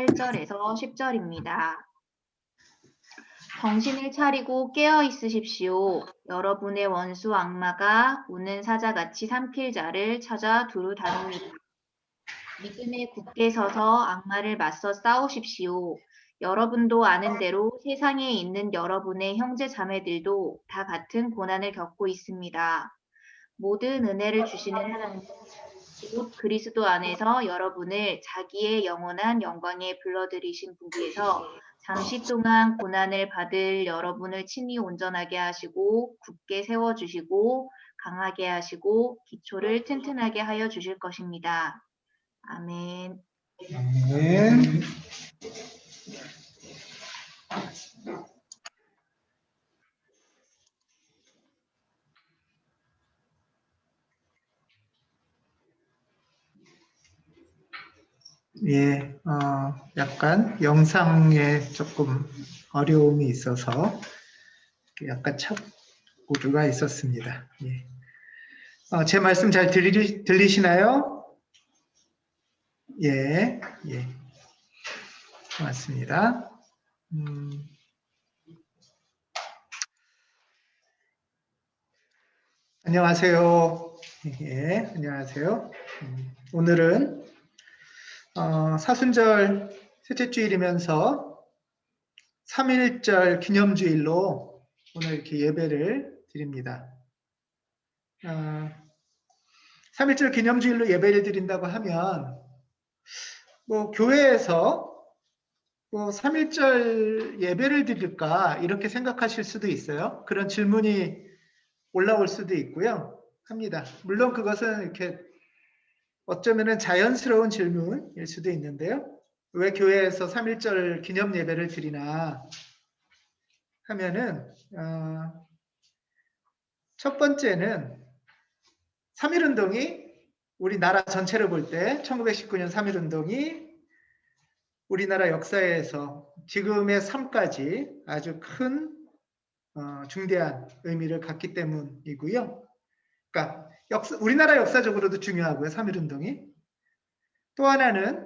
8절에서 10절입니다. 정신을 차리고 깨어 있으십시오. 여러분의 원수 악마가 우는 사자같이 삼킬 자를 찾아 두루 다닙니다. 믿음에 굳게 서서 악마를 맞서 싸우십시오. 여러분도 아는 대로 세상에 있는 여러분의 형제 자매들도 다 같은 고난을 겪고 있습니다. 모든 은혜를 주시는 하나님, 곧 그리스도 안에서 여러분을 자기의 영원한 영광에 불러들이신 분께서 잠시 동안 고난을 받을 여러분을 친히 온전하게 하시고 굳게 세워주시고 강하게 하시고 기초를 튼튼하게 하여 주실 것입니다. 아멘. 아멘. 예, 약간 영상에 조금 어려움이 있어서 약간 착오류가 있었습니다. 예. 제 말씀 잘 들리시나요? 예, 예. 고맙습니다. 안녕하세요. 예, 안녕하세요. 오늘은 사순절 셋째 주일이면서 3.1절 기념주일로 오늘 이렇게 예배를 드립니다. 3.1절 기념주일로 예배를 드린다고 하면 뭐 교회에서 뭐 3.1절 예배를 드릴까 이렇게 생각하실 수도 있어요. 그런 질문이 올라올 수도 있고요. 합니다. 물론 그것은 이렇게 어쩌면은 자연스러운 질문일 수도 있는데요. 왜 교회에서 3.1절 기념 예배를 드리나 하면은 첫 번째는 3.1운동이 우리나라 전체를 볼 때 1919년 3.1운동이 우리나라 역사에서 지금의 삶까지 아주 큰 중대한 의미를 갖기 때문이고요. 그러니까 우리나라 역사적으로도 중요하고요. 3.1운동이. 또 하나는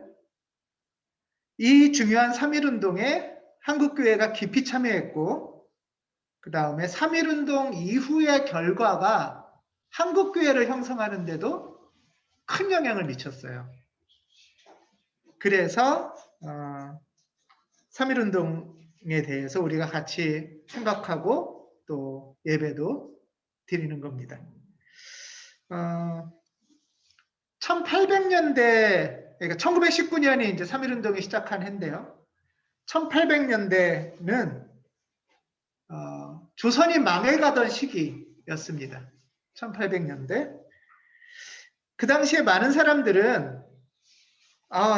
이 중요한 3.1운동에 한국교회가 깊이 참여했고 그 다음에 3.1운동 이후의 결과가 한국교회를 형성하는 데도 큰 영향을 미쳤어요. 그래서 3.1운동에 대해서 우리가 같이 생각하고 또 예배도 드리는 겁니다. 1800년대, 그러니까 1919년이 이제 3.1운동이 시작한 해인데요. 1800년대는 조선이 망해가던 시기였습니다. 1800년대. 그 당시에 많은 사람들은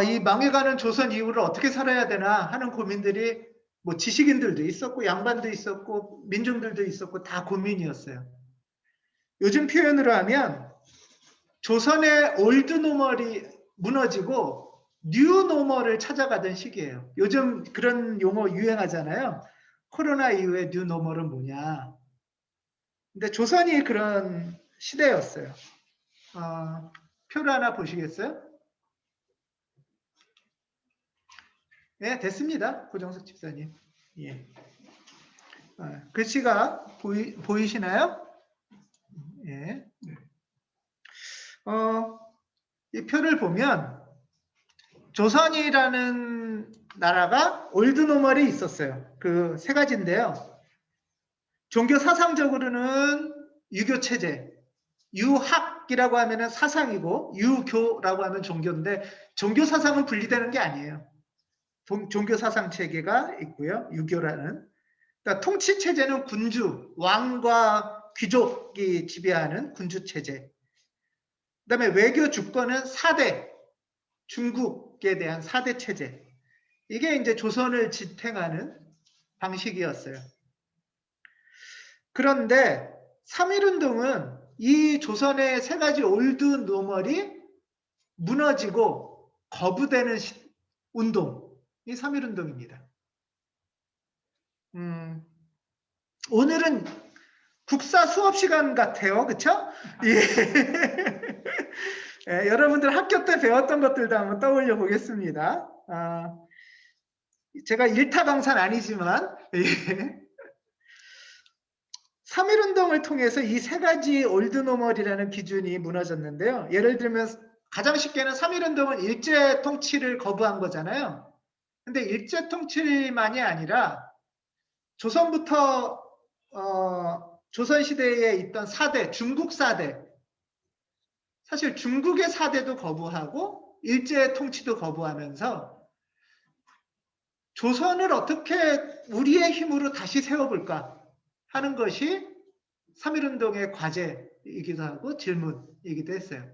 이 망해가는 조선 이후를 어떻게 살아야 되나 하는 고민들이 뭐 지식인들도 있었고 양반도 있었고 민중들도 있었고 다 고민이었어요. 요즘 표현으로 하면 조선의 올드 노멀이 무너지고 뉴 노멀을 찾아가던 시기예요. 요즘 그런 용어 유행하잖아요. 코로나 이후에 뉴 노멀은 뭐냐. 근데 조선이 그런 시대였어요. 표를 하나 보시겠어요? 네, 됐습니다. 고정석 집사님. 예. 글씨가 보이시나요? 예. 이 표를 보면 조선이라는 나라가 올드 노멀이 있었어요. 그 세 가지인데요. 종교 사상적으로는 유교 체제, 유학이라고 하면 사상이고 유교라고 하면 종교인데 종교 사상은 분리되는 게 아니에요. 종교 사상 체계가 있고요. 유교라는. 그러니까 통치 체제는 군주, 왕과 귀족이 지배하는 군주 체제. 그다음에 외교 주권은 4대, 중국에 대한 4대 체제. 이게 이제 조선을 지탱하는 방식이었어요. 그런데 3.1운동은 이 조선의 세 가지 올드 노멀이 무너지고 거부되는 운동이 3.1운동입니다. 오늘은 국사 수업 시간 같아요. 그렇죠? 예. 예, 여러분들 학교 때 배웠던 것들도 한번 떠올려 보겠습니다. 제가 일타 강사는 아니지만 예. 3.1운동을 통해서 이 세 가지 올드노멀이라는 기준이 무너졌는데요. 예를 들면 가장 쉽게는 3.1운동은 일제 통치를 거부한 거잖아요. 근데 일제 통치만이 아니라 조선부터 조선시대에 있던 4대, 중국 4대, 사실 중국의 4대도 거부하고 일제 통치도 거부하면서 조선을 어떻게 우리의 힘으로 다시 세워볼까 하는 것이 3.1운동의 과제이기도 하고 질문이기도 했어요.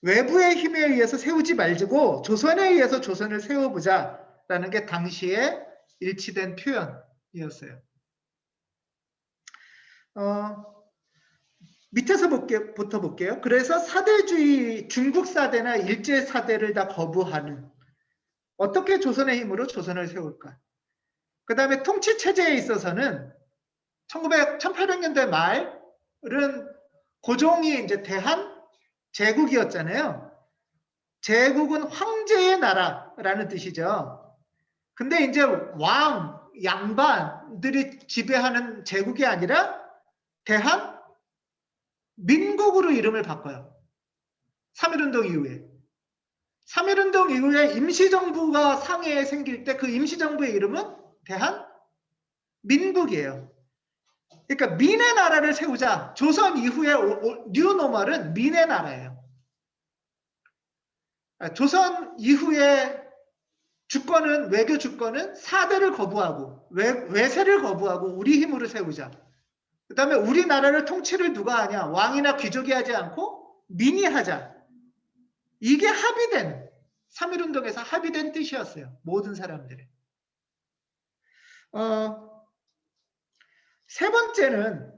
외부의 힘에 의해서 세우지 말고 조선에 의해서 조선을 세워보자라는 게 당시에 일치된 표현이었어요. 밑에서부터 볼게요. 그래서 사대주의, 중국 사대나 일제 사대를 다 거부하는, 어떻게 조선의 힘으로 조선을 세울까? 그 다음에 통치 체제에 있어서는 1800년대 말은 고종이 이제 대한 제국이었잖아요. 제국은 황제의 나라라는 뜻이죠. 근데 이제 왕, 양반들이 지배하는 제국이 아니라 대한 민국으로 이름을 바꿔요. 3.1운동 이후에. 3.1운동 이후에 임시정부가 상해에 생길 때 그 임시정부의 이름은 대한 민국이에요. 그러니까 민의 나라를 세우자. 조선 이후에 뉴노멀은 민의 나라예요. 조선 이후에 주권은, 외교 주권은 4대를 거부하고 외세를 거부하고 우리 힘으로 세우자. 그 다음에 우리나라를 통치를 누가 하냐? 왕이나 귀족이 하지 않고 민이 하자. 이게 합의된, 3.1운동에서 합의된 뜻이었어요. 모든 사람들의. 세 번째는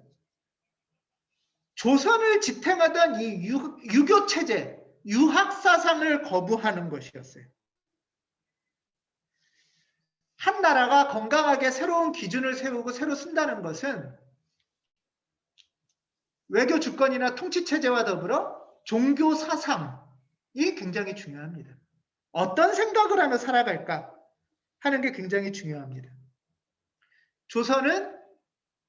조선을 지탱하던 이 유교 체제, 유학 사상을 거부하는 것이었어요. 한 나라가 건강하게 새로운 기준을 세우고 새로 쓴다는 것은 외교 주권이나 통치 체제와 더불어 종교 사상이 굉장히 중요합니다. 어떤 생각을 하며 살아갈까 하는 게 굉장히 중요합니다. 조선은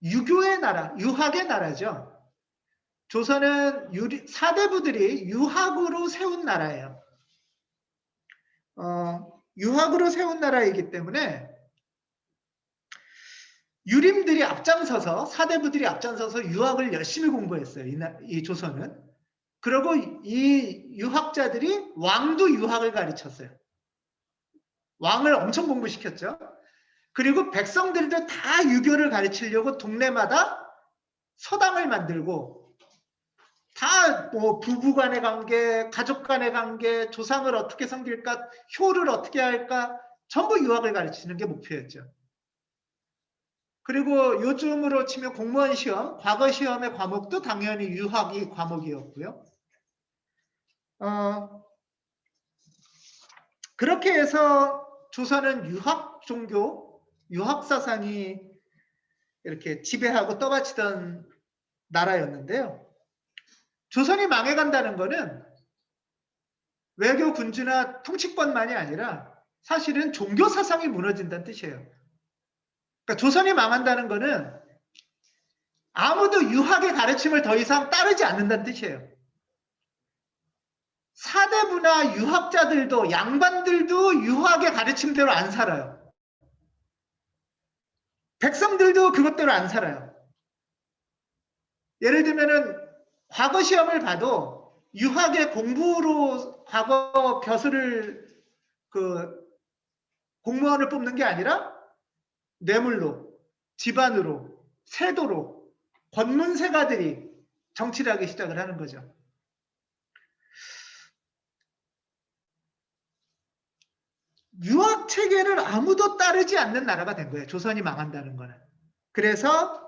유교의 나라, 유학의 나라죠. 조선은 사대부들이 유학으로 세운 나라예요. 유학으로 세운 나라이기 때문에 유림들이 앞장서서, 사대부들이 앞장서서 유학을 열심히 공부했어요. 이 조선은. 그리고 이 유학자들이 왕도 유학을 가르쳤어요. 왕을 엄청 공부시켰죠. 그리고 백성들도 다 유교를 가르치려고 동네마다 서당을 만들고 다 뭐 부부 간의 관계, 가족 간의 관계, 조상을 어떻게 섬길까, 효를 어떻게 할까, 전부 유학을 가르치는 게 목표였죠. 그리고 요즘으로 치면 공무원 시험, 과거 시험의 과목도 당연히 유학이 과목이었고요. 그렇게 해서 조선은 유학 종교, 유학 사상이 이렇게 지배하고 떠받치던 나라였는데요. 조선이 망해간다는 것은 외교 군주나 통치권만이 아니라 사실은 종교 사상이 무너진다는 뜻이에요. 그러니까 조선이 망한다는 것은 아무도 유학의 가르침을 더 이상 따르지 않는다는 뜻이에요. 사대부나 유학자들도, 양반들도 유학의 가르침대로 안 살아요. 백성들도 그것대로 안 살아요. 예를 들면은 과거 시험을 봐도 유학의 공부로 과거 벼슬을 공무원을 뽑는 게 아니라 뇌물로, 집안으로, 세도로 권문세가들이 정치를 하기 시작을 하는 거죠. 유학 체계를 아무도 따르지 않는 나라가 된 거예요. 조선이 망한다는 거는. 그래서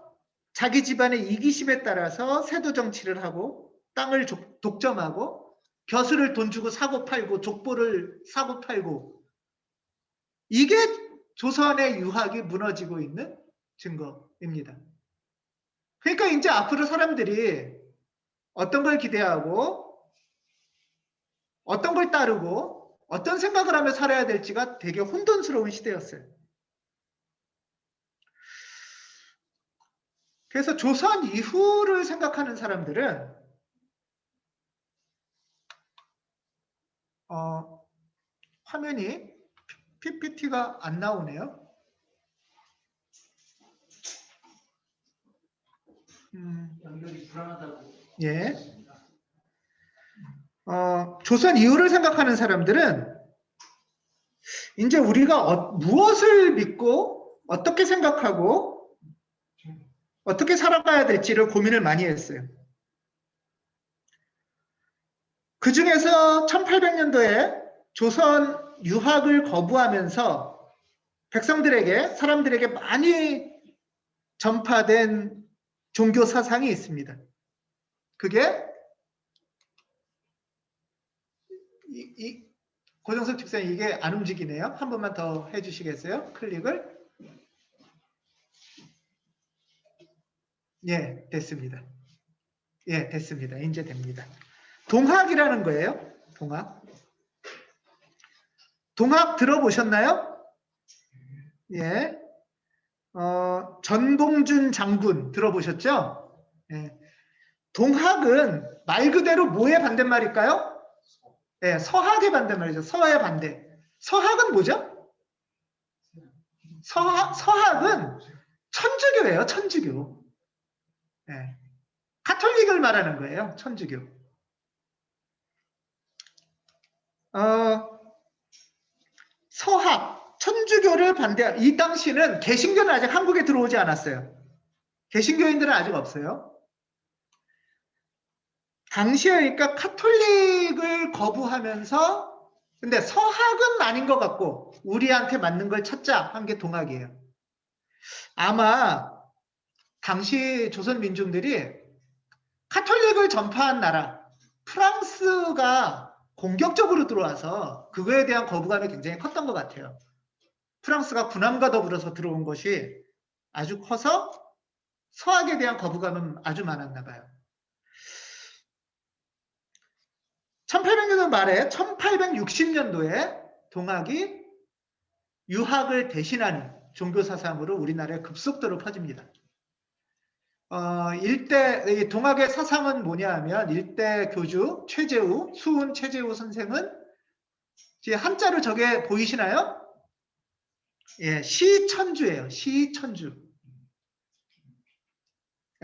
자기 집안의 이기심에 따라서 세도 정치를 하고 땅을 독점하고 벼슬을 돈 주고 사고 팔고 족보를 사고 팔고, 이게 조선의 유학이 무너지고 있는 증거입니다. 그러니까 이제 앞으로 사람들이 어떤 걸 기대하고 어떤 걸 따르고 어떤 생각을 하며 살아야 될지가 되게 혼돈스러운 시대였어요. 그래서 조선 이후를 생각하는 사람들은 화면이 PPT가 안 나오네요. 연결이 불안하다고. 예. 조선 이후를 생각하는 사람들은 이제 우리가 무엇을 믿고 어떻게 생각하고 어떻게 살아가야 될지를 고민을 많이 했어요. 그 중에서 1800년도에 조선 유학을 거부하면서 백성들에게, 사람들에게 많이 전파된 종교 사상이 있습니다. 그게 고정석 집사님, 이게 안 움직이네요. 한 번만 더 해주시겠어요? 클릭을. 예, 됐습니다. 예, 됐습니다. 이제 됩니다. 동학이라는 거예요. 동학. 동학 들어보셨나요? 예. 전봉준 장군 들어보셨죠? 예. 동학은 말 그대로 뭐의 반대말일까요? 예, 서학의 반대말이죠. 서의 반대. 서학은 뭐죠? 서학은 천주교예요. 천주교. 예. 가톨릭을 말하는 거예요. 천주교. 서학, 천주교를 반대, 이 당시는 개신교는 아직 한국에 들어오지 않았어요. 개신교인들은 아직 없어요. 당시에 그러니까 카톨릭을 거부하면서, 근데 서학은 아닌 것 같고 우리한테 맞는 걸 찾자 한 게 동학이에요. 아마 당시 조선 민중들이 카톨릭을 전파한 나라 프랑스가 공격적으로 들어와서 그거에 대한 거부감이 굉장히 컸던 것 같아요. 프랑스가 군함과 더불어서 들어온 것이 아주 커서 서학에 대한 거부감은 아주 많았나 봐요. 1800년도 말에 1860년도에 동학이 유학을 대신하는 종교사상으로 우리나라에 급속도로 퍼집니다. 일대 동학의 사상은 뭐냐 하면 일대 교주 최재우, 수훈 최재우 선생은 한자로 저게 보이시나요? 예, 시천주예요. 시천주.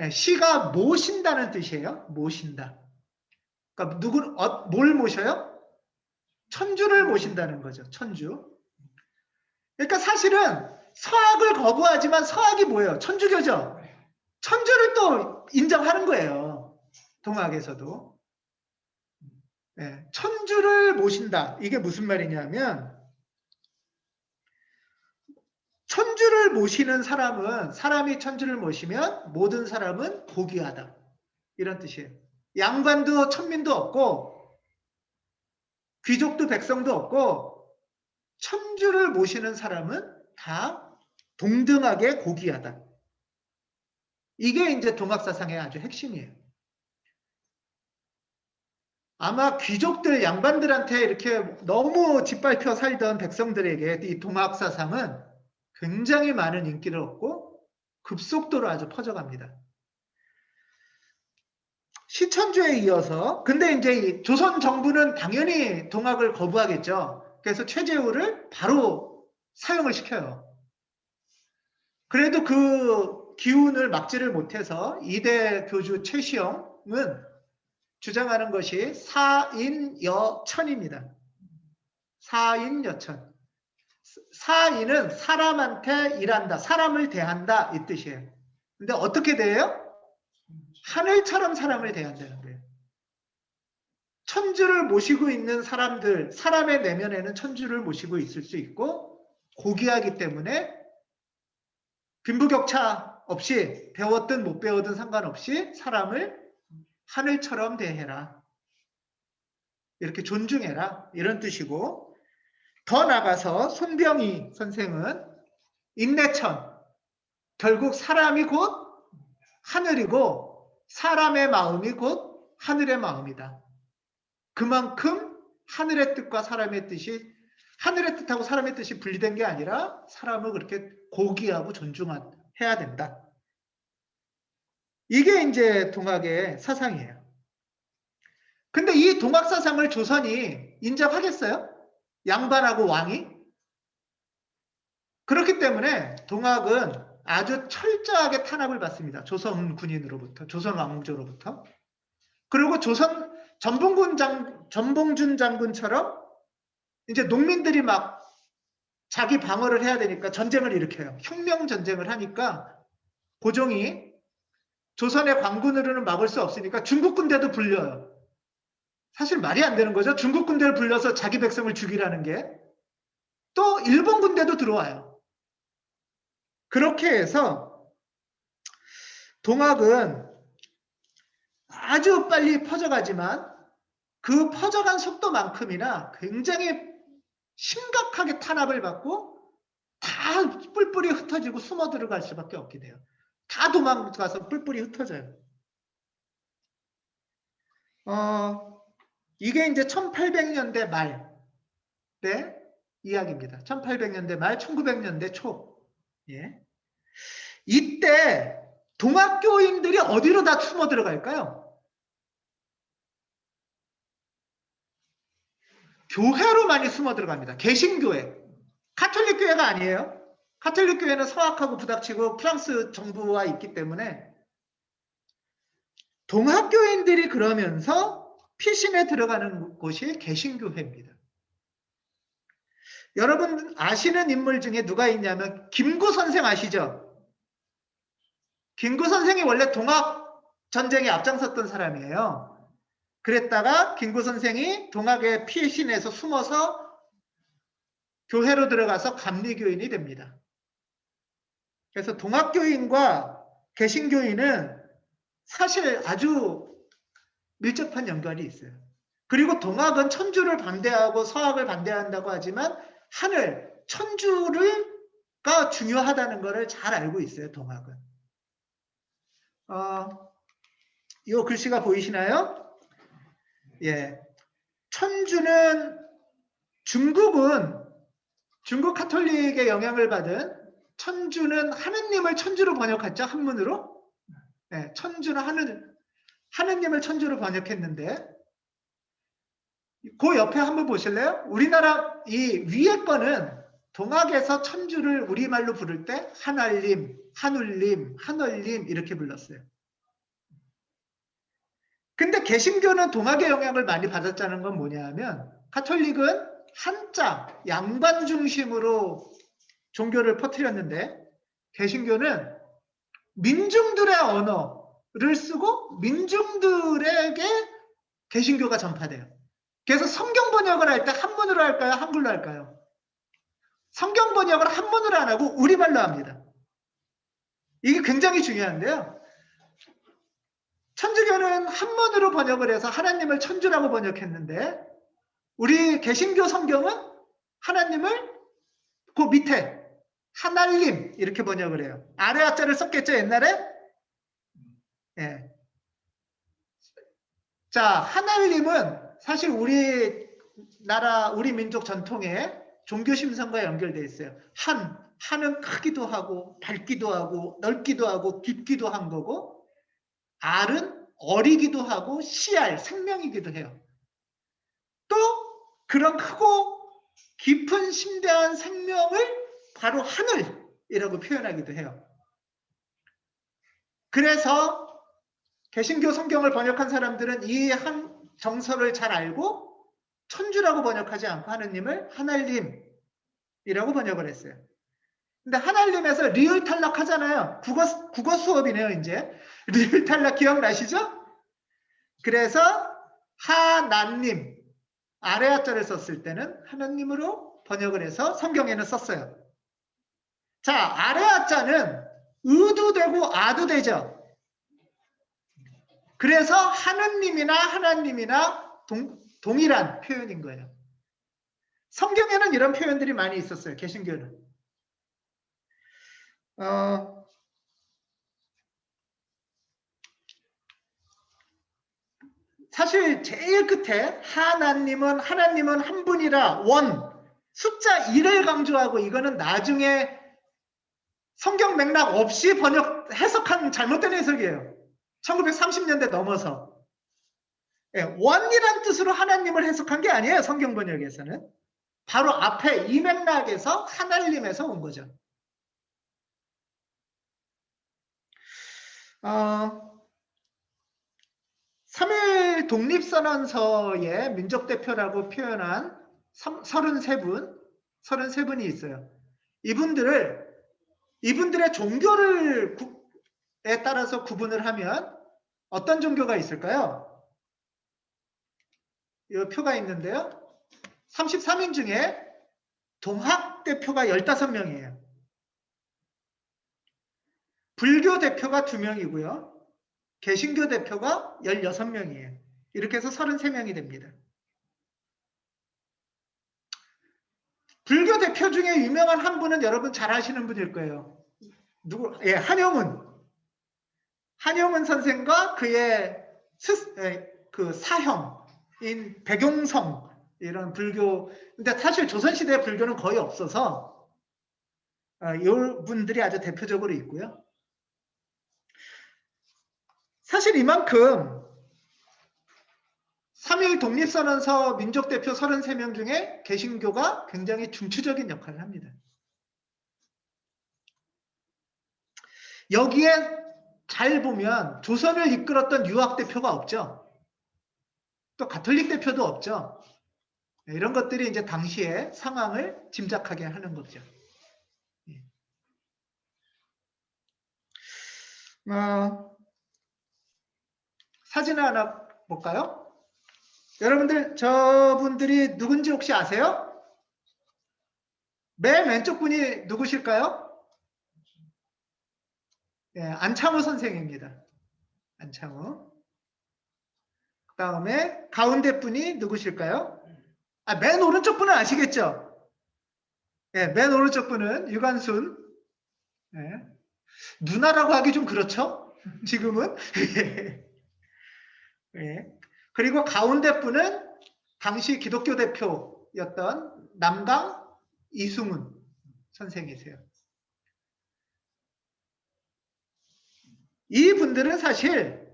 예, 시가 모신다는 뜻이에요. 모신다. 그러니까 뭘 모셔요? 천주를 모신다는 거죠. 천주. 그러니까 사실은 서학을 거부하지만 서학이 뭐예요? 천주교죠. 천주를 또 인정하는 거예요. 동학에서도. 네, 천주를 모신다. 이게 무슨 말이냐면 천주를 모시는 사람은, 사람이 천주를 모시면 모든 사람은 고귀하다. 이런 뜻이에요. 양반도 천민도 없고 귀족도 백성도 없고 천주를 모시는 사람은 다 동등하게 고귀하다. 이게 이제 동학사상의 아주 핵심이에요. 아마 귀족들, 양반들한테 이렇게 너무 짓밟혀 살던 백성들에게 이 동학사상은 굉장히 많은 인기를 얻고 급속도로 아주 퍼져갑니다. 시천주에 이어서, 근데 이제 조선 정부는 당연히 동학을 거부하겠죠. 그래서 최재우를 바로 사용을 시켜요. 그래도 그 기운을 막지를 못해서 이대 교주 최시영은 주장하는 것이 사인여천입니다. 사인여천. 사인은 사람한테 일한다, 사람을 대한다 이 뜻이에요. 근데 어떻게 대해요? 하늘처럼 사람을 대한다는 거예요. 천주를 모시고 있는 사람들, 사람의 내면에는 천주를 모시고 있을 수 있고 고귀하기 때문에 빈부격차 없이 배웠든 못 배우든 상관없이 사람을 하늘처럼 대해라. 이렇게 존중해라. 이런 뜻이고, 더 나가서 손병희 선생은 인내천, 결국 사람이 곧 하늘이고 사람의 마음이 곧 하늘의 마음이다. 그만큼 하늘의 뜻과 사람의 뜻이 하늘의 뜻하고 사람의 뜻이 분리된 게 아니라 사람을 그렇게 고귀하고 존중해야 된다. 이게 이제 동학의 사상이에요. 근데 이 동학 사상을 조선이 인정하겠어요? 양반하고 왕이? 그렇기 때문에 동학은 아주 철저하게 탄압을 받습니다. 조선 군인으로부터, 조선 왕조로부터. 그리고 조선 전봉준 장군처럼 이제 농민들이 막 자기 방어를 해야 되니까 전쟁을 일으켜요. 혁명 전쟁을 하니까 고종이 조선의 관군으로는 막을 수 없으니까 중국 군대도 불려요. 사실 말이 안 되는 거죠. 중국 군대를 불려서 자기 백성을 죽이라는 게. 또 일본 군대도 들어와요. 그렇게 해서 동학은 아주 빨리 퍼져가지만 그 퍼져간 속도만큼이나 굉장히 심각하게 탄압을 받고 다 뿔뿔이 흩어지고 숨어 들어갈 수밖에 없게 돼요. 다 도망가서 뿔뿔이 흩어져요. 이게 이제 1800년대 말 때 이야기입니다. 1800년대 말, 1900년대 초. 예. 이때 동학교인들이 어디로 다 숨어 들어갈까요? 교회로 많이 숨어 들어갑니다. 개신교회. 가톨릭 교회가 아니에요. 가톨릭 교회는 서악하고 부닥치고 프랑스 정부와 있기 때문에 동학교인들이 그러면서 피신에 들어가는 곳이 개신교회입니다. 여러분 아시는 인물 중에 누가 있냐면 김구 선생 아시죠? 김구 선생이 원래 동학 전쟁에 앞장섰던 사람이에요. 그랬다가 김구 선생이 동학에 피신해서 숨어서 교회로 들어가서 감리교인이 됩니다. 그래서 동학교인과 개신교인은 사실 아주 밀접한 연관이 있어요. 그리고 동학은 천주를 반대하고 서학을 반대한다고 하지만 하늘, 천주가 중요하다는 것을 잘 알고 있어요. 동학은. 이 글씨가 보이시나요? 예, 천주는 중국 가톨릭의 영향을 받은 천주는 하느님을 천주로 번역했죠. 한문으로. 네, 천주는 하느님을 천주로 번역했는데 그 옆에 한번 보실래요? 우리나라 이 위에 거는 동학에서 천주를 우리말로 부를 때 하날님, 하눌님, 한월님 이렇게 불렀어요. 근데 개신교는 동학의 영향을 많이 받았다는 건 뭐냐 하면 가톨릭은 한자, 양반 중심으로 종교를 퍼뜨렸는데 개신교는 민중들의 언어를 쓰고 민중들에게 개신교가 전파돼요. 그래서 성경 번역을 할 때 한문으로 할까요? 한글로 할까요? 성경 번역을 한문으로 안 하고 우리말로 합니다. 이게 굉장히 중요한데요. 천주교는 한문으로 번역을 해서 하나님을 천주라고 번역했는데 우리 개신교 성경은 하나님을 그 밑에 하날님 이렇게 번역을 해요. 아래 하자를 썼겠죠 옛날에? 예. 자, 하날님은 사실 우리나라 우리 민족 전통의 종교 심성과 연결되어 있어요. 한은 크기도 하고 밝기도 하고 넓기도 하고 깊기도 한 거고 알은 어리기도 하고 씨알 생명이기도 해요. 또 그런 크고 깊은 심대한 생명을 바로 하늘이라고 표현하기도 해요. 그래서 개신교 성경을 번역한 사람들은 이 한 정서를 잘 알고 천주라고 번역하지 않고 하느님을 하날님이라고 번역을 했어요. 근데 하날님에서 리을 탈락하잖아요. 국어 수업이네요, 이제. 리을 탈락 기억나시죠? 그래서 하나님, 아래 하자를 썼을 때는 하나님으로 번역을 해서 성경에는 썼어요. 자, 아래 하자는 의도 되고 아도 되죠. 그래서 하느님이나 하나님이나 동일한 표현인 거예요. 성경에는 이런 표현들이 많이 있었어요. 개신교는. 사실 제일 끝에 하나님은 한 분이라 원 숫자 1을 강조하고 이거는 나중에 성경 맥락 없이 해석한 잘못된 해석이에요. 1930년대 넘어서. 예, 원이란 뜻으로 하나님을 해석한 게 아니에요. 성경 번역에서는. 바로 앞에 이 맥락에서 하나님에서 온 거죠. 삼일 독립선언서의 민족대표라고 표현한 33분이 있어요. 이분들의 종교를 에 따라서 구분을 하면 어떤 종교가 있을까요? 이 표가 있는데요. 33인 중에 동학 대표가 15명이에요. 불교 대표가 2명이고요. 개신교 대표가 16명이에요. 이렇게 해서 33명이 됩니다. 불교 대표 중에 유명한 한 분은 여러분 잘 아시는 분일 거예요. 누구? 예, 한용운 선생과 그의 그 사형인 백용성 이런 불교. 근데 사실 조선시대 불교는 거의 없어서 이 분들이 아주 대표적으로 있고요. 사실 이만큼 3.1 독립선언서 민족대표 33명 중에 개신교가 굉장히 중추적인 역할을 합니다. 여기에 잘 보면 조선을 이끌었던 유학 대표가 없죠. 또 가톨릭 대표도 없죠. 이런 것들이 이제 당시의 상황을 짐작하게 하는 거죠. 사진을 하나 볼까요? 여러분들 저분들이 누군지 혹시 아세요? 맨 왼쪽 분이 누구실까요? 예, 안창호 선생입니다. 안창호. 그 다음에 가운데 분이 누구실까요? 맨 오른쪽 분은 아시겠죠? 예, 맨 오른쪽 분은 유관순. 예. 누나라고 하기 좀 그렇죠? 지금은. 예. 그리고 가운데 분은 당시 기독교 대표였던 남강 이승훈 선생이세요. 이 분들은 사실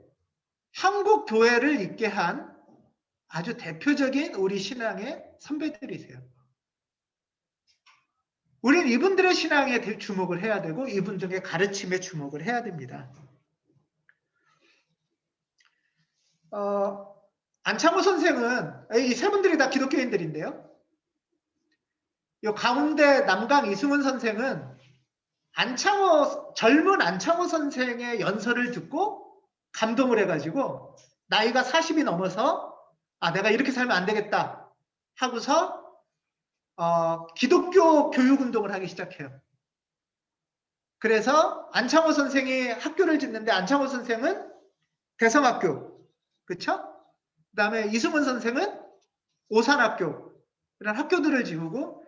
한국 교회를 잇게 한 아주 대표적인 우리 신앙의 선배들이세요. 우리는 이분들의 신앙에 주목을 해야 되고 이분들의 가르침에 주목을 해야 됩니다. 안창호 선생은 이 세 분들이 다 기독교인들인데요. 이 가운데 남강 이승훈 선생은 젊은 안창호 선생의 연설을 듣고 감동을 해가지고 나이가 40이 넘어서 내가 이렇게 살면 안 되겠다 하고서 기독교 교육운동을 하기 시작해요. 그래서 안창호 선생이 학교를 짓는데 안창호 선생은 대성학교, 그쵸? 그 다음에 이승훈 선생은 오산학교 이런 학교들을 지우고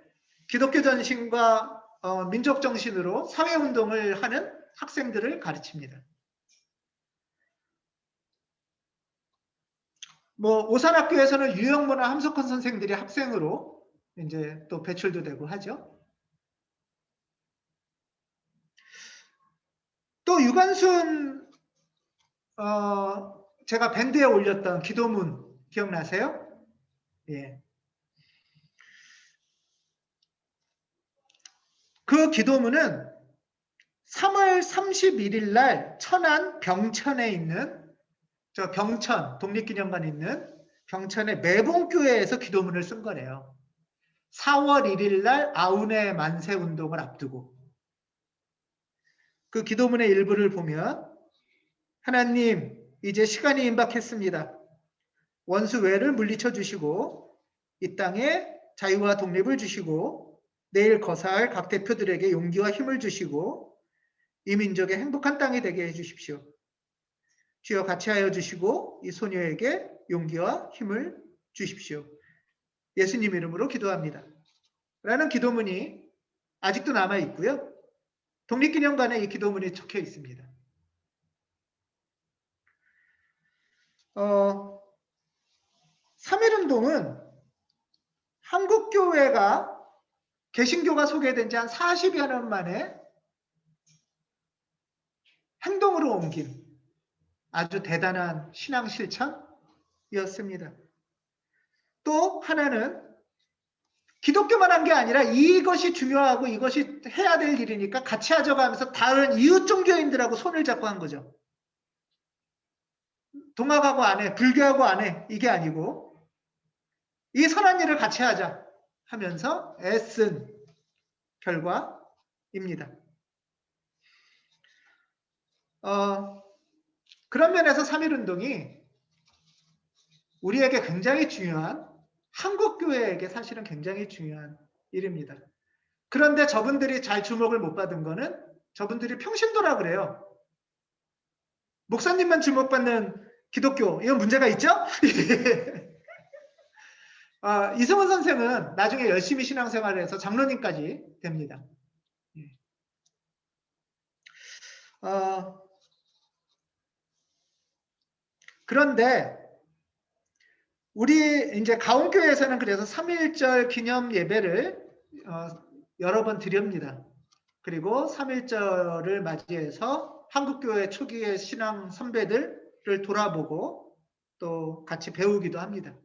기독교 전신과 민족 정신으로 사회운동을 하는 학생들을 가르칩니다. 오산학교에서는 유영모나 함석헌 선생들이 학생으로 이제 또 배출도 되고 하죠. 또 유관순 제가 밴드에 올렸던 기도문 기억나세요? 예. 그 기도문은 3월 31일 날 천안 병천에 있는 병천 독립기념관에 있는 병천의 매봉교회에서 기도문을 쓴 거래요. 4월 1일 날 아우네 만세 운동을 앞두고 그 기도문의 일부를 보면 하나님 이제 시간이 임박했습니다. 원수 외를 물리쳐 주시고 이 땅에 자유와 독립을 주시고 내일 거사할 각 대표들에게 용기와 힘을 주시고 이 민족의 행복한 땅이 되게 해주십시오. 주여 같이 하여 주시고 이 소녀에게 용기와 힘을 주십시오. 예수님 이름으로 기도합니다. 라는 기도문이 아직도 남아 있고요. 독립기념관에 이 기도문이 적혀 있습니다. 3.1운동은 한국교회가 개신교가 소개된 지 한 40여 년 만에 행동으로 옮긴 아주 대단한 신앙 실천이었습니다. 또 하나는 기독교만 한 게 아니라 이것이 중요하고 이것이 해야 될 일이니까 같이 하자고 하면서 다른 이웃 종교인들하고 손을 잡고 한 거죠. 동학하고 안 해, 불교하고 안 해, 이게 아니고 이 선한 일을 같이 하자 하면서 애쓴 결과입니다. 그런 면에서 3.1운동이 우리에게 굉장히 중요한, 한국교회에게 사실은 굉장히 중요한 일입니다. 그런데 저분들이 잘 주목을 못 받은 거는 저분들이 평신도라 그래요. 목사님만 주목받는 기독교, 이건 문제가 있죠? 이승훈 선생은 나중에 열심히 신앙생활을 해서 장로님까지 됩니다. 그런데 우리 이제 가온교회에서는 그래서 3.1절 기념 예배를 여러 번 드립니다. 그리고 3.1절을 맞이해서 한국교회 초기의 신앙 선배들을 돌아보고 또 같이 배우기도 합니다.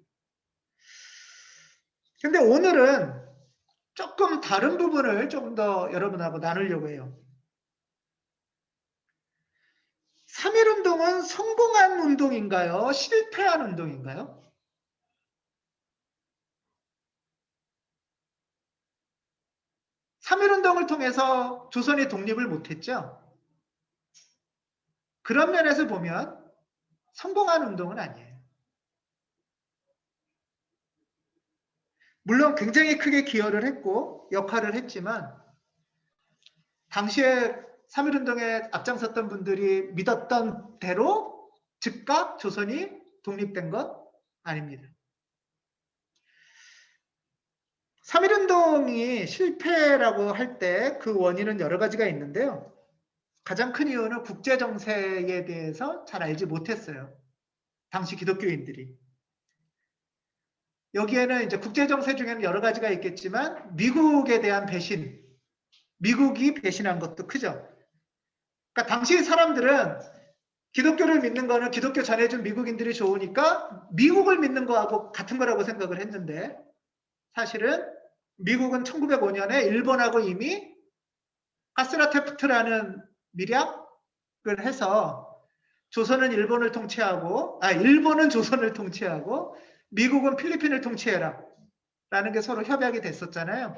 근데 오늘은 조금 다른 부분을 좀 더 여러분하고 나누려고 해요. 3.1운동은 성공한 운동인가요? 실패한 운동인가요? (3.1운동을) 통해서 조선이 독립을 못했죠. 그런 면에서 보면 성공한 운동은 아니에요. 물론 굉장히 크게 기여를 했고 역할을 했지만 당시에 3.1운동에 앞장섰던 분들이 믿었던 대로 즉각 조선이 독립된 것 아닙니다. 3.1운동이 실패라고 할 때 그 원인은 여러 가지가 있는데요. 가장 큰 이유는 국제정세에 대해서 잘 알지 못했어요. 당시 기독교인들이. 여기에는 이제 국제정세 중에는 여러 가지가 있겠지만 미국에 대한 배신, 미국이 배신한 것도 크죠. 그러니까 당시 사람들은 기독교를 믿는 거는 기독교 전해준 미국인들이 좋으니까 미국을 믿는 거하고 같은 거라고 생각을 했는데 사실은 미국은 1905년에 일본하고 이미 가스라테프트라는 밀약을 해서 조선은 일본을 통치하고, 일본은 조선을 통치하고 미국은 필리핀을 통치해라 라는 게 서로 협약이 됐었잖아요.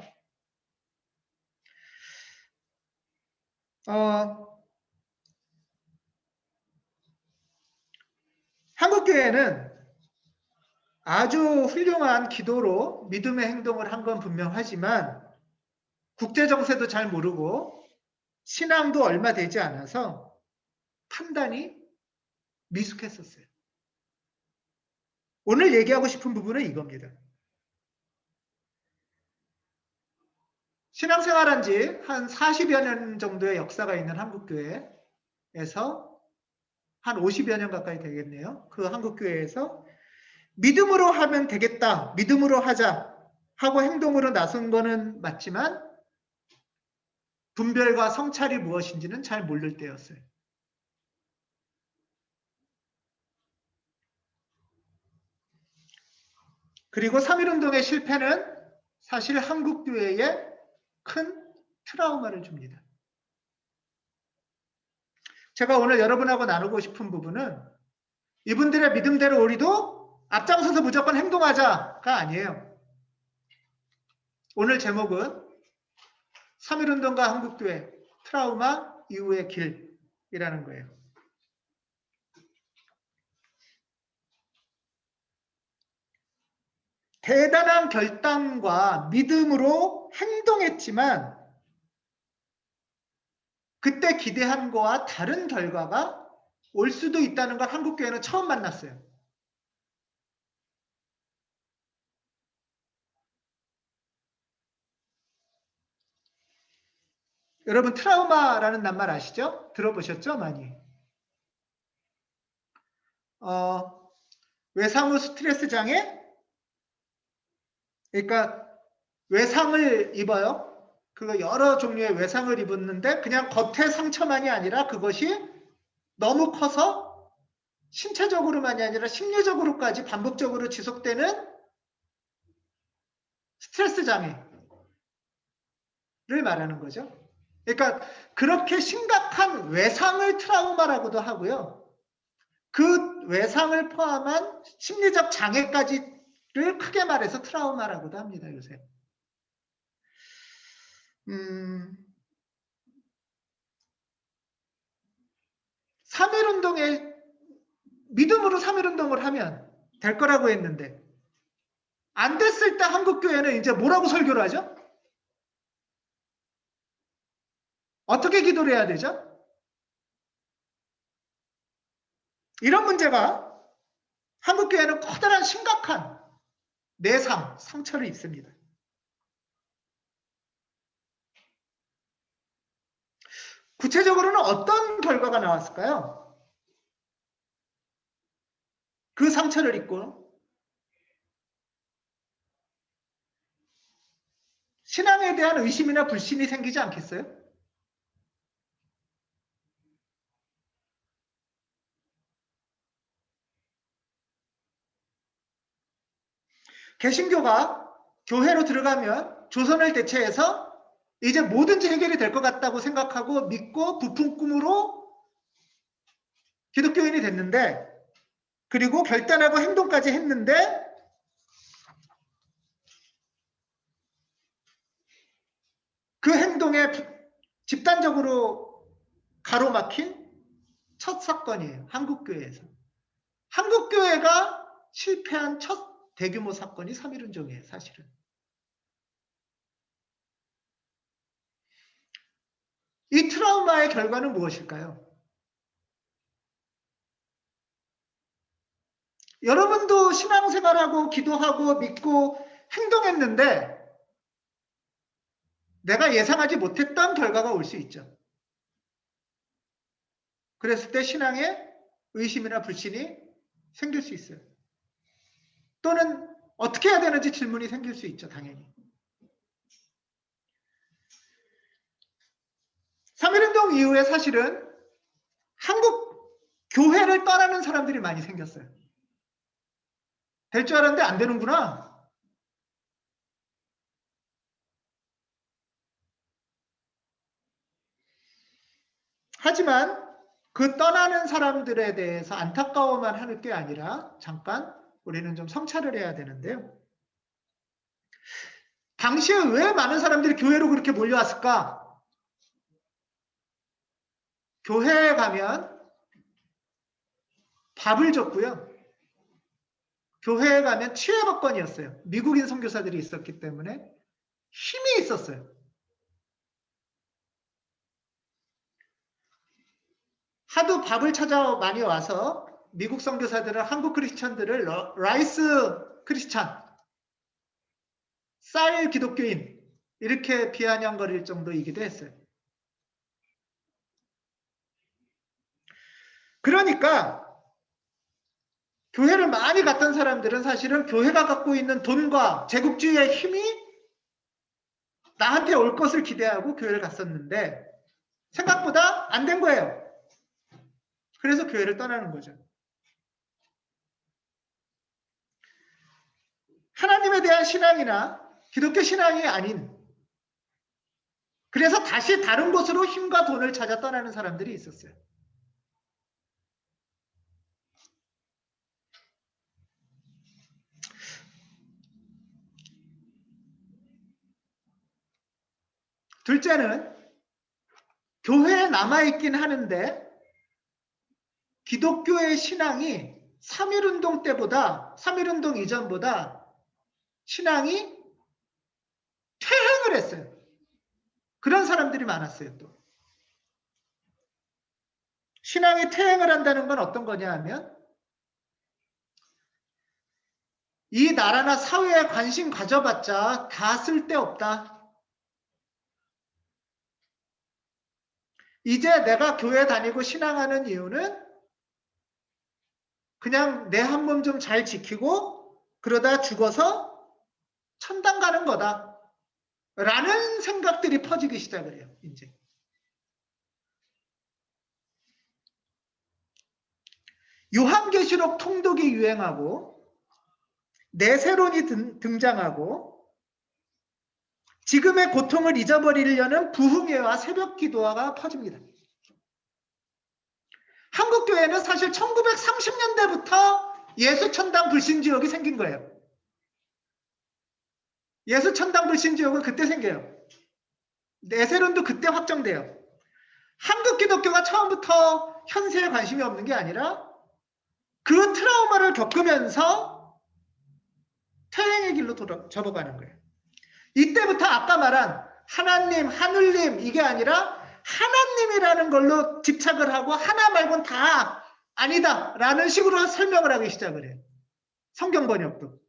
한국교회는 아주 훌륭한 기도로 믿음의 행동을 한 건 분명하지만 국제정세도 잘 모르고 신앙도 얼마 되지 않아서 판단이 미숙했었어요. 오늘 얘기하고 싶은 부분은 이겁니다. 신앙생활한 지 한 40여 년 정도의 역사가 있는 한국교회에서 한 50여 년 가까이 되겠네요. 그 한국교회에서 믿음으로 하면 되겠다, 믿음으로 하자 하고 행동으로 나선 거는 맞지만 분별과 성찰이 무엇인지는 잘 모를 때였어요. 그리고 3.1운동의 실패는 사실 한국교회에 큰 트라우마를 줍니다. 제가 오늘 여러분하고 나누고 싶은 부분은 이분들의 믿음대로 우리도 앞장서서 무조건 행동하자가 아니에요. 오늘 제목은 3.1운동과 한국교회 트라우마 이후의 길이라는 거예요. 대단한 결단과 믿음으로 행동했지만 그때 기대한 거와 다른 결과가 올 수도 있다는 걸 한국교회는 처음 만났어요. 여러분 트라우마라는 낱말 아시죠? 들어보셨죠? 많이. 외상후 스트레스 장애, 그러니까 외상을 입어요. 그거 여러 종류의 외상을 입었는데 그냥 겉의 상처만이 아니라 그것이 너무 커서 신체적으로만이 아니라 심리적으로까지 반복적으로 지속되는 스트레스 장애를 말하는 거죠. 그러니까 그렇게 심각한 외상을 트라우마라고도 하고요. 그 외상을 포함한 심리적 장애까지를 크게 말해서 트라우마라고도 합니다, 요새. 3.1운동에 믿음으로 3.1운동을 하면 될 거라고 했는데 안 됐을 때 한국교회는 이제 뭐라고 설교를 하죠? 어떻게 기도를 해야 되죠? 이런 문제가 한국교회는 커다란 심각한 내상, 상처를 입습니다. 구체적으로는 어떤 결과가 나왔을까요? 그 상처를 입고 신앙에 대한 의심이나 불신이 생기지 않겠어요? 개신교가 교회로 들어가면 조선을 대체해서 이제 뭐든지 해결이 될 것 같다고 생각하고 믿고 부푼 꿈으로 기독교인이 됐는데, 그리고 결단하고 행동까지 했는데 그 행동에 집단적으로 가로막힌 첫 사건이에요. 한국교회에서. 한국교회가 실패한 첫 대규모 사건이 3.1운동이에요. 사실은. 이 트라우마의 결과는 무엇일까요? 여러분도 신앙생활하고 기도하고 믿고 행동했는데 내가 예상하지 못했던 결과가 올 수 있죠. 그랬을 때 신앙에 의심이나 불신이 생길 수 있어요. 또는 어떻게 해야 되는지 질문이 생길 수 있죠. 당연히. 3.1운동 이후에 사실은 한국 교회를 떠나는 사람들이 많이 생겼어요. 될 줄 알았는데 안 되는구나. 하지만 그 떠나는 사람들에 대해서 안타까워만 하는 게 아니라 잠깐 우리는 좀 성찰을 해야 되는데요. 당시에 왜 많은 사람들이 교회로 그렇게 몰려왔을까? 교회에 가면 밥을 줬고요. 교회에 가면 치외법권이었어요. 미국인 선교사들이 있었기 때문에 힘이 있었어요. 하도 밥을 찾아 많이 와서 미국 선교사들은 한국 크리스천들을 라이스 크리스천, 쌀 기독교인 이렇게 비아냥거릴 정도이기도 했어요. 그러니까 교회를 많이 갔던 사람들은 사실은 교회가 갖고 있는 돈과 제국주의의 힘이 나한테 올 것을 기대하고 교회를 갔었는데 생각보다 안 된 거예요. 그래서 교회를 떠나는 거죠. 하나님에 대한 신앙이나 기독교 신앙이 아닌, 그래서 다시 다른 곳으로 힘과 돈을 찾아 떠나는 사람들이 있었어요. 둘째는 교회에 남아있긴 하는데 기독교의 신앙이 3.1운동 때보다, 3.1운동 이전보다 신앙이 퇴행을 했어요. 그런 사람들이 많았어요. 또 신앙이 퇴행을 한다는 건 어떤 거냐 하면 이 나라나 사회에 관심 가져봤자 다 쓸데없다. 이제 내가 교회 다니고 신앙하는 이유는 그냥 내 한 몸 좀 잘 지키고 그러다 죽어서 천당 가는 거다. 라는 생각들이 퍼지기 시작을 해요. 이제. 요한계시록 통독이 유행하고 내세론이 등장하고 지금의 고통을 잊어버리려는 부흥회와 새벽 기도화가 퍼집니다. 한국교회는 사실 1930년대부터 예수천당 불신지옥이 생긴 거예요. 예수천당 불신지옥은 그때 생겨요. 내세론도 그때 확정돼요. 한국 기독교가 처음부터 현세에 관심이 없는 게 아니라 그 트라우마를 겪으면서 퇴행의 길로 접어가는 거예요. 이때부터 아까 말한 하나님, 하늘님 이게 아니라 하나님이라는 걸로 집착을 하고 하나 말고는 다 아니다 라는 식으로 설명을 하기 시작을 해요. 성경 번역도.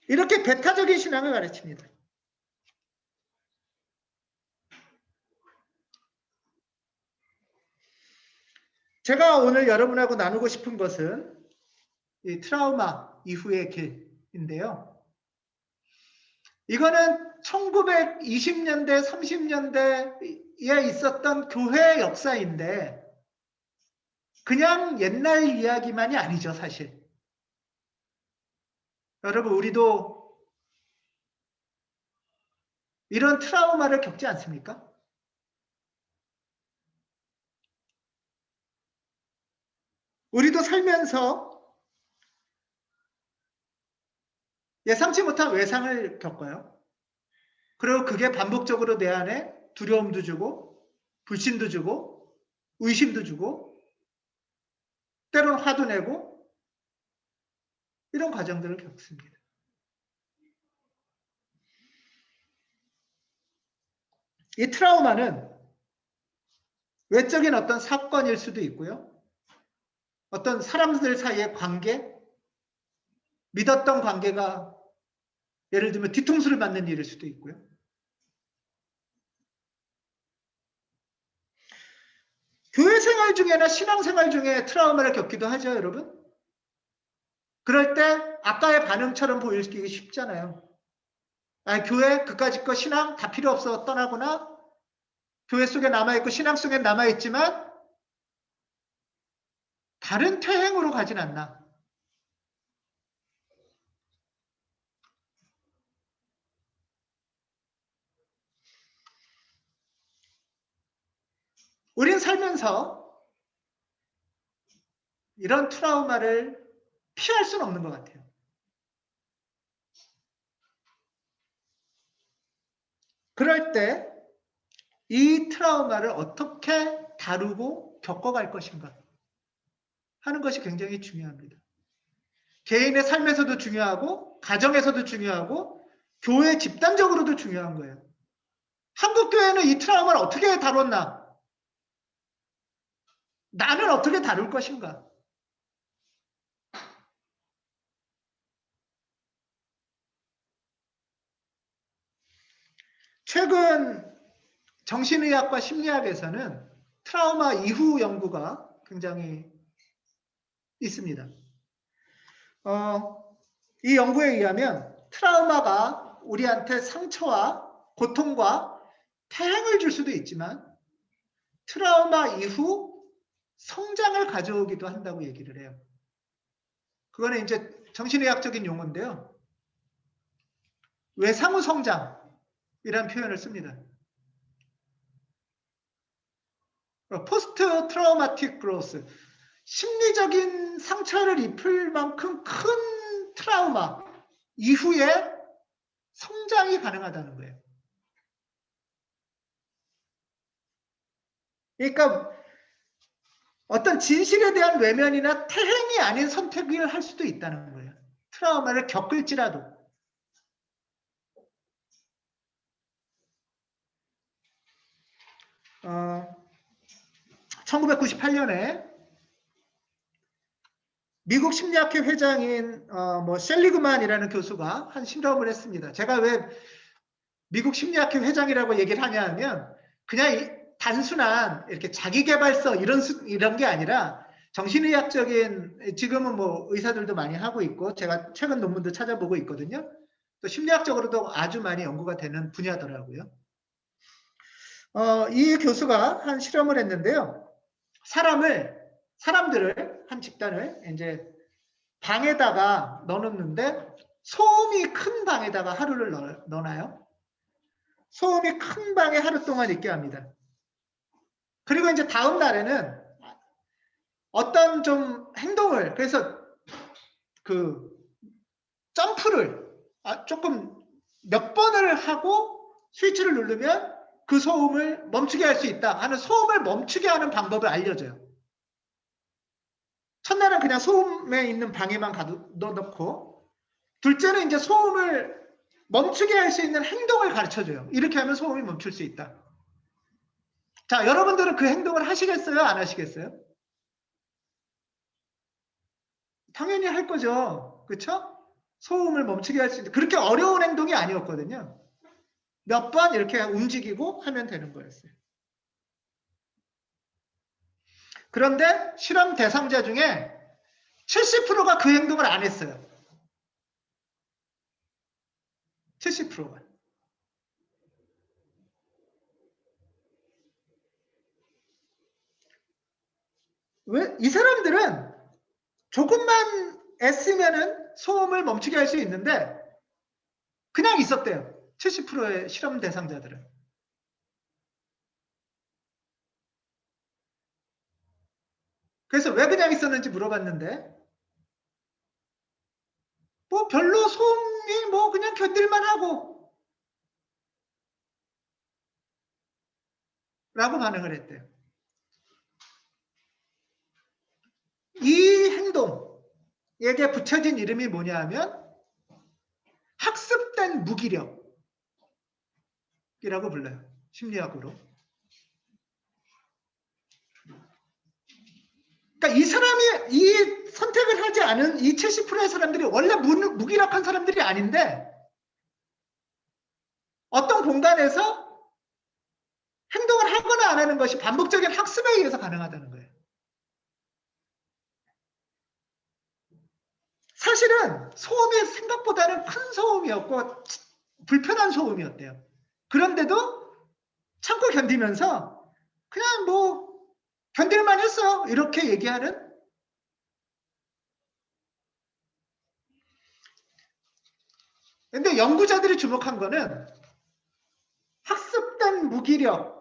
이렇게 배타적인 신앙을 가르칩니다. 제가 오늘 여러분하고 나누고 싶은 것은 이 트라우마 이후의 길인데요. 이거는 1920년대, 30년대에 있었던 교회 역사인데 그냥 옛날 이야기만이 아니죠, 사실. 여러분, 우리도 이런 트라우마를 겪지 않습니까? 우리도 살면서 예상치 못한 외상을 겪어요. 그리고 그게 반복적으로 내 안에 두려움도 주고 불신도 주고 의심도 주고 때로는 화도 내고 이런 과정들을 겪습니다. 이 트라우마는 외적인 어떤 사건일 수도 있고요. 어떤 사람들 사이의 관계, 믿었던 관계가 예를 들면 뒤통수를 맞는 일일 수도 있고요. 교회 생활 중에나 신앙 생활 중에 트라우마를 겪기도 하죠, 여러분. 그럴 때 아까의 반응처럼 보이기 쉽잖아요. 교회 그까짓 거 신앙 다 필요 없어 떠나거나 교회 속에 남아있고 신앙 속에 남아있지만 다른 퇴행으로 가진 않나. 우린 살면서 이런 트라우마를 피할 수는 없는 것 같아요. 그럴 때 이 트라우마를 어떻게 다루고 겪어갈 것인가 하는 것이 굉장히 중요합니다. 개인의 삶에서도 중요하고 가정에서도 중요하고 교회 집단적으로도 중요한 거예요. 한국교회는 이 트라우마를 어떻게 다뤘나? 나는 어떻게 다룰 것인가? 최근 정신의학과 심리학에서는 트라우마 이후 연구가 굉장히 있습니다. 이 연구에 의하면 트라우마가 우리한테 상처와 고통과 퇴행을 줄 수도 있지만 트라우마 이후 성장을 가져오기도 한다고 얘기를 해요. 그거는 이제 정신의학적인 용어인데요. 외상후 성장이라는 표현을 씁니다. 포스트 트라우마틱 그로스, 심리적인 상처를 입힐 만큼 큰 트라우마 이후에 성장이 가능하다는 거예요. 그러니까 어떤 진실에 대한 외면이나 퇴행이 아닌 선택을 할 수도 있다는 거예요. 트라우마를 겪을지라도. 어, 1998년에 미국 심리학회 회장인 셀리그만이라는 교수가 한 실험을 했습니다. 제가 왜 미국 심리학회 회장이라고 얘기를 하냐 하면 그냥 단순한 이렇게 자기계발서 이런 게 아니라 정신의학적인 지금은 뭐 의사들도 많이 하고 있고 제가 최근 논문도 찾아보고 있거든요. 또 심리학적으로도 아주 많이 연구가 되는 분야더라고요. 이 교수가 한 실험을 했는데요. 사람들을 한 집단을 이제 방에다가 넣어놓는데 소음이 큰 방에다가 하루를 넣어놔요. 소음이 큰 방에 하루 동안 있게 합니다. 그리고 이제 다음 날에는 어떤 좀 행동을 그래서 그 점프를 조금 몇 번을 하고 스위치를 누르면 그 소음을 멈추게 할 수 있다 하는 소음을 멈추게 하는 방법을 알려줘요. 첫날은 그냥 소음에 있는 방에만 넣어놓고 둘째는 이제 소음을 멈추게 할 수 있는 행동을 가르쳐줘요. 이렇게 하면 소음이 멈출 수 있다. 자, 여러분들은 그 행동을 하시겠어요? 안 하시겠어요? 당연히 할 거죠. 그렇죠? 소음을 멈추게 할 수 있는 그렇게 어려운 행동이 아니었거든요. 몇 번 이렇게 움직이고 하면 되는 거였어요. 그런데 실험 대상자 중에 70%가 그 행동을 안 했어요. 70%가. 왜? 이 사람들은 조금만 애쓰면은 소음을 멈추게 할 수 있는데 그냥 있었대요. 70%의 실험 대상자들은. 그래서 왜 그냥 있었는지 물어봤는데 뭐 별로 소음이 뭐 그냥 견딜만 하고 라고 반응을 했대요. 이 행동에게 붙여진 이름이 뭐냐 하면 학습된 무기력이라고 불러요. 심리학으로. 그러니까 이 사람이 이 선택을 하지 않은 이 70%의 사람들이 원래 무기력한 사람들이 아닌데 어떤 공간에서 행동을 하거나 안 하는 것이 반복적인 학습에 의해서 가능하다는 거예요. 사실은 소음이 생각보다는 큰 소음이었고 불편한 소음이었대요. 그런데도 참고 견디면서 그냥 뭐 견딜만 했어 이렇게 얘기하는 근데 연구자들이 주목한 거는 학습된 무기력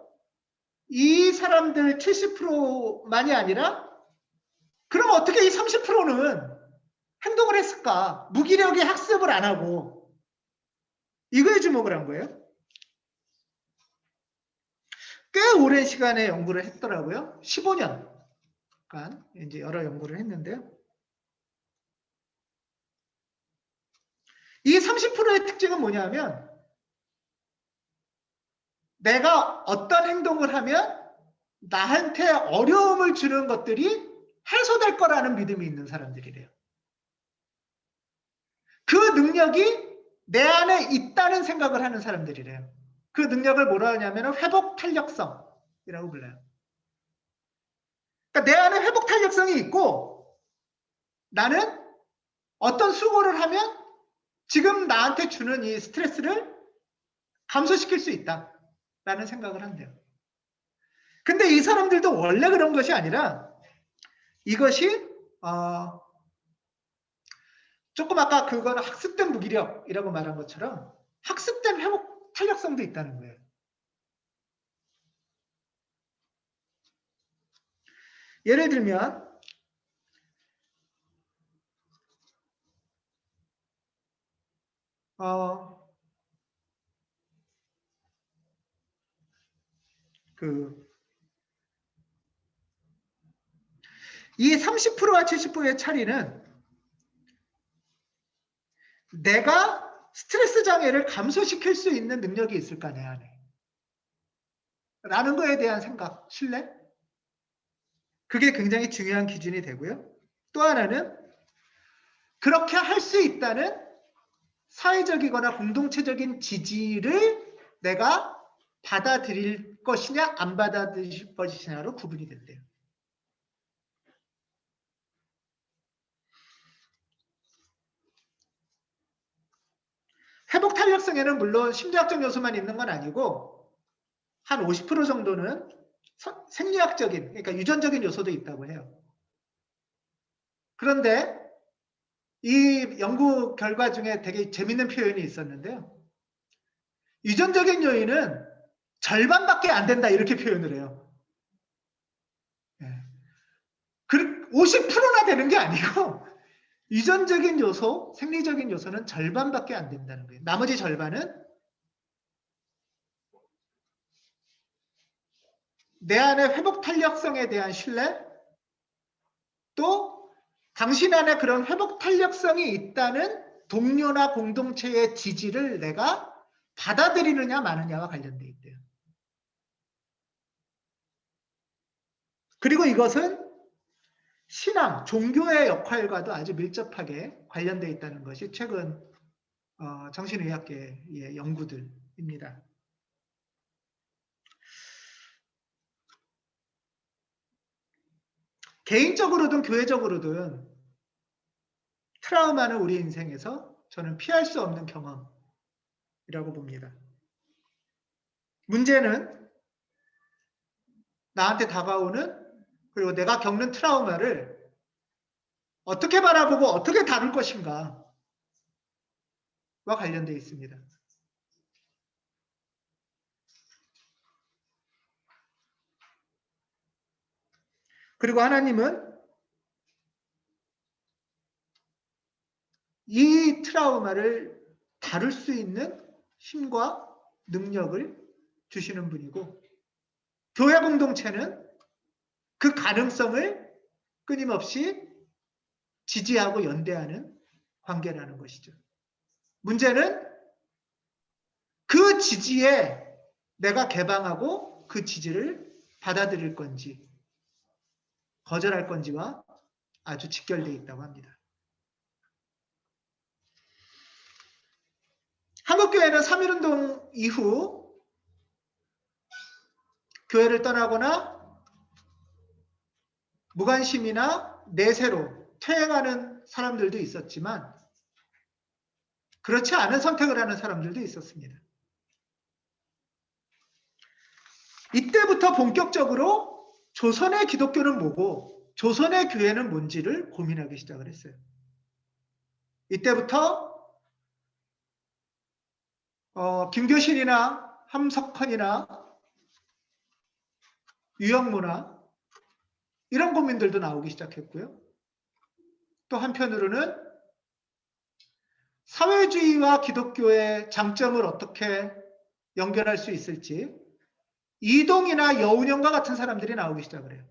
이 사람들 70%만이 아니라 그럼 어떻게 이 30%는 행동을 했을까? 무기력의 학습을 안 하고 이거에 주목을 한 거예요. 꽤 오랜 시간에 연구를 했더라고요. 15년간 이제 여러 연구를 했는데요. 이 30%의 특징은 뭐냐면 내가 어떤 행동을 하면 나한테 어려움을 주는 것들이 해소될 거라는 믿음이 있는 사람들이래요. 그 능력이 내 안에 있다는 생각을 하는 사람들이래요. 그 능력을 뭐라 하냐면 회복 탄력성이라고 불러요. 그러니까 내 안에 회복 탄력성이 있고 나는 어떤 수고를 하면 지금 나한테 주는 이 스트레스를 감소시킬 수 있다라는 생각을 한대요. 근데 이 사람들도 원래 그런 것이 아니라 이것이 조금 아까 그거는 학습된 무기력이라고 말한 것처럼 학습된 회복 탄력성도 있다는 거예요. 예를 들면 이 30%와 70%의 차이는 내가 스트레스 장애를 감소시킬 수 있는 능력이 있을까 내 안에 라는 거에 대한 생각, 신뢰 그게 굉장히 중요한 기준이 되고요. 또 하나는 그렇게 할 수 있다는 사회적이거나 공동체적인 지지를 내가 받아들일 것이냐 안 받아들일 것이냐로 구분이 된대요. 회복 탄력성에는 물론 심리학적 요소만 있는 건 아니고 한 50% 정도는 생리학적인, 그러니까 유전적인 요소도 있다고 해요. 그런데 이 연구 결과 중에 되게 재밌는 표현이 있었는데요. 유전적인 요인은 절반밖에 안 된다 이렇게 표현을 해요. 50%나 되는 게 아니고 유전적인 요소, 생리적인 요소는 절반밖에 안 된다는 거예요. 나머지 절반은 내 안의 회복 탄력성에 대한 신뢰, 또 당신 안에 그런 회복 탄력성이 있다는 동료나 공동체의 지지를 내가 받아들이느냐 마느냐와 관련돼 있대요. 그리고 이것은 신앙, 종교의 역할과도 아주 밀접하게 관련돼 있다는 것이 최근 정신의학계의 연구들입니다. 개인적으로든 교회적으로든 트라우마는 우리 인생에서 저는 피할 수 없는 경험이라고 봅니다. 문제는 나한테 다가오는, 그리고 내가 겪는 트라우마를 어떻게 바라보고 어떻게 다룰 것인가와 관련되어 있습니다. 그리고 하나님은 이 트라우마를 다룰 수 있는 힘과 능력을 주시는 분이고, 교회 공동체는 그 가능성을 끊임없이 지지하고 연대하는 관계라는 것이죠. 문제는 그 지지에 내가 개방하고 그 지지를 받아들일 건지 거절할 건지와 아주 직결되어 있다고 합니다. 한국교회는 3.1운동 이후 교회를 떠나거나 무관심이나 내세로 퇴행하는 사람들도 있었지만 그렇지 않은 선택을 하는 사람들도 있었습니다. 이때부터 본격적으로 조선의 기독교는 뭐고 조선의 교회는 뭔지를 고민하기 시작을 했어요. 이때부터 김교신이나 함석헌이나 유영무나 이런 고민들도 나오기 시작했고요. 또 한편으로는 사회주의와 기독교의 장점을 어떻게 연결할 수 있을지 이동이나 여운형과 같은 사람들이 나오기 시작을 해요.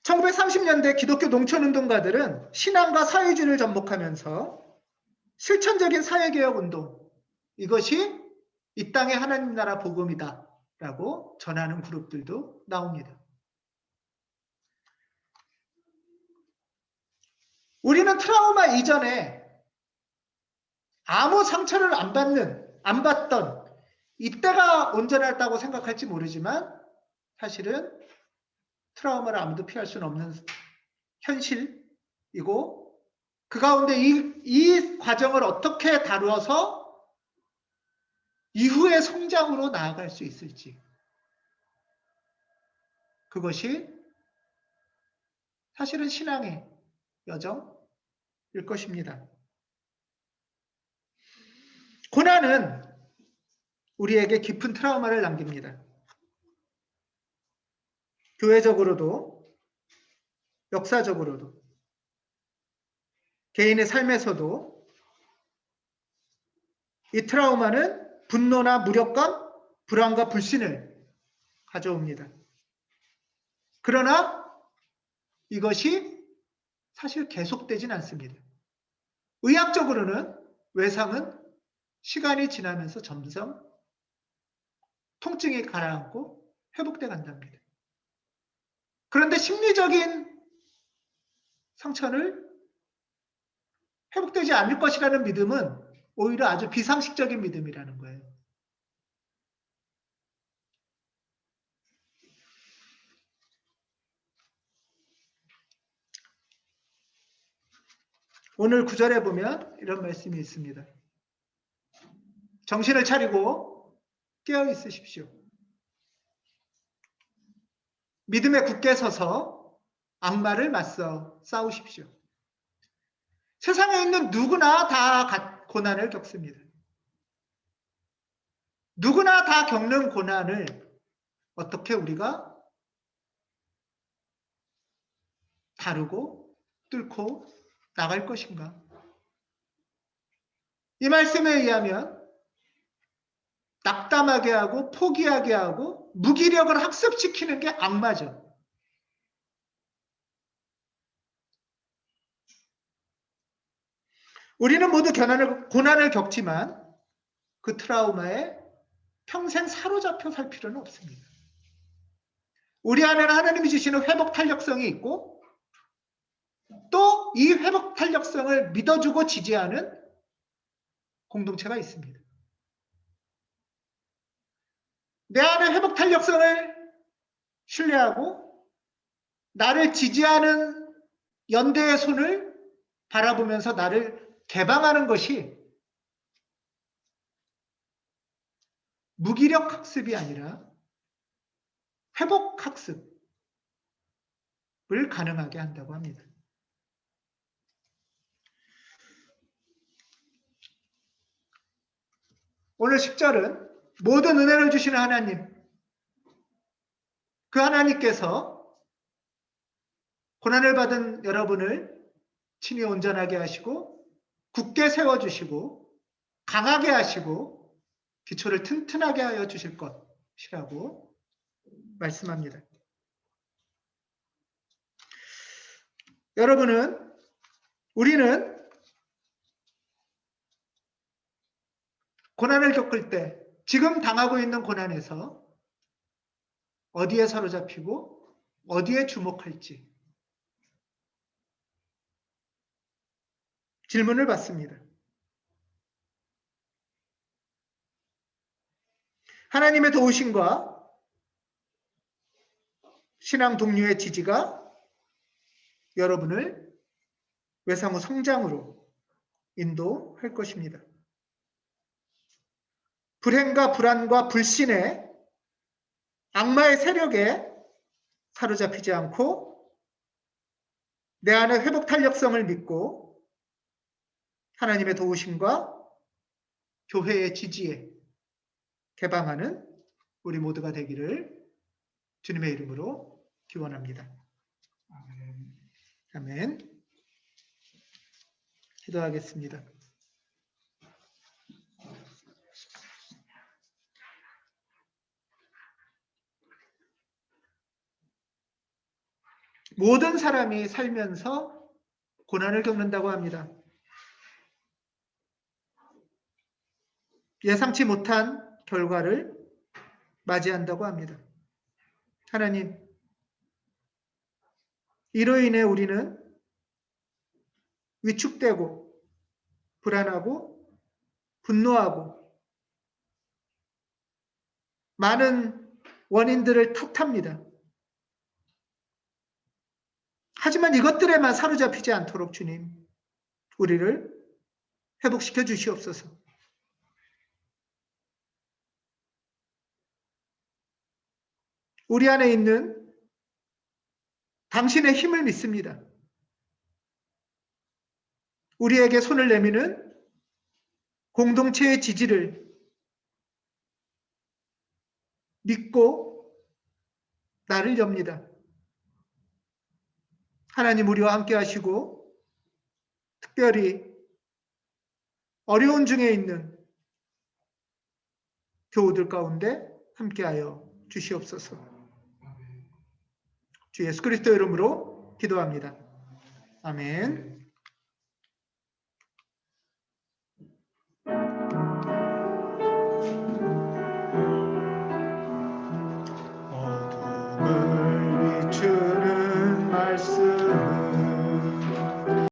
(1930년대) 기독교 농촌운동가들은 신앙과 사회주의를 접목하면서 실천적인 사회개혁운동, 이것이 이 땅의 하나님 나라 복음이다 라고 전하는 그룹들도 나옵니다. 우리는 트라우마 이전에 아무 상처를 안 받던 이때가 온전했다고 생각할지 모르지만 사실은 트라우마를 아무도 피할 수는 없는 현실이고, 그 가운데 이 과정을 어떻게 다루어서 이후의 성장으로 나아갈 수 있을지, 그것이 사실은 신앙의 여정일 것입니다. 고난은 우리에게 깊은 트라우마를 남깁니다. 교회적으로도 역사적으로도 개인의 삶에서도 이 트라우마는 분노나 무력감, 불안과 불신을 가져옵니다. 그러나 이것이 사실 계속되진 않습니다. 의학적으로는 외상은 시간이 지나면서 점점 통증이 가라앉고 회복돼 간답니다. 그런데 심리적인 상처를 회복되지 않을 것이라는 믿음은 오히려 아주 비상식적인 믿음이라는 거예요. 오늘 9절에 보면 이런 말씀이 있습니다. 정신을 차리고 깨어 있으십시오. 믿음에 굳게 서서 악마를 맞서 싸우십시오. 세상에 있는 누구나 다 고난을 겪습니다. 누구나 다 겪는 고난을 어떻게 우리가 다루고 뚫고 나갈 것인가? 이 말씀에 의하면 낙담하게 하고 포기하게 하고 무기력을 학습시키는 게 악마죠. 우리는 모두 고난을 겪지만 그 트라우마에 평생 사로잡혀 살 필요는 없습니다. 우리 안에는 하나님이 주시는 회복 탄력성이 있고 또 이 회복 탄력성을 믿어주고 지지하는 공동체가 있습니다. 내 안에 회복 탄력성을 신뢰하고 나를 지지하는 연대의 손을 바라보면서 나를 개방하는 것이 무기력 학습이 아니라 회복 학습을 가능하게 한다고 합니다. 오늘 10절은 모든 은혜를 주시는 하나님, 그 하나님께서 고난을 받은 여러분을 친히 온전하게 하시고 굳게 세워주시고 강하게 하시고 기초를 튼튼하게 하여 주실 것이라고 말씀합니다. 우리는 고난을 겪을 때 지금 당하고 있는 고난에서 어디에 사로잡히고 어디에 주목할지 질문을 받습니다. 하나님의 도우심과 신앙 동료의 지지가 여러분을 외상후 성장으로 인도할 것입니다. 불행과 불안과 불신에 악마의 세력에 사로잡히지 않고 내 안의 회복 탄력성을 믿고 하나님의 도우심과 교회의 지지에 개방하는 우리 모두가 되기를 주님의 이름으로 기원합니다. 아멘. 기도하겠습니다. 모든 사람이 살면서 고난을 겪는다고 합니다. 예상치 못한 결과를 맞이한다고 합니다. 하나님, 이로 인해 우리는 위축되고 불안하고 분노하고 많은 원인들을 탓합니다. 하지만 이것들에만 사로잡히지 않도록 주님, 우리를 회복시켜 주시옵소서. 우리 안에 있는 당신의 힘을 믿습니다. 우리에게 손을 내미는 공동체의 지지를 믿고 나를 엽니다. 하나님, 우리와 함께 하시고 특별히 어려운 중에 있는 교우들 가운데 함께하여 주시옵소서. 주 예수 그리스도 이름으로 기도합니다. 아멘.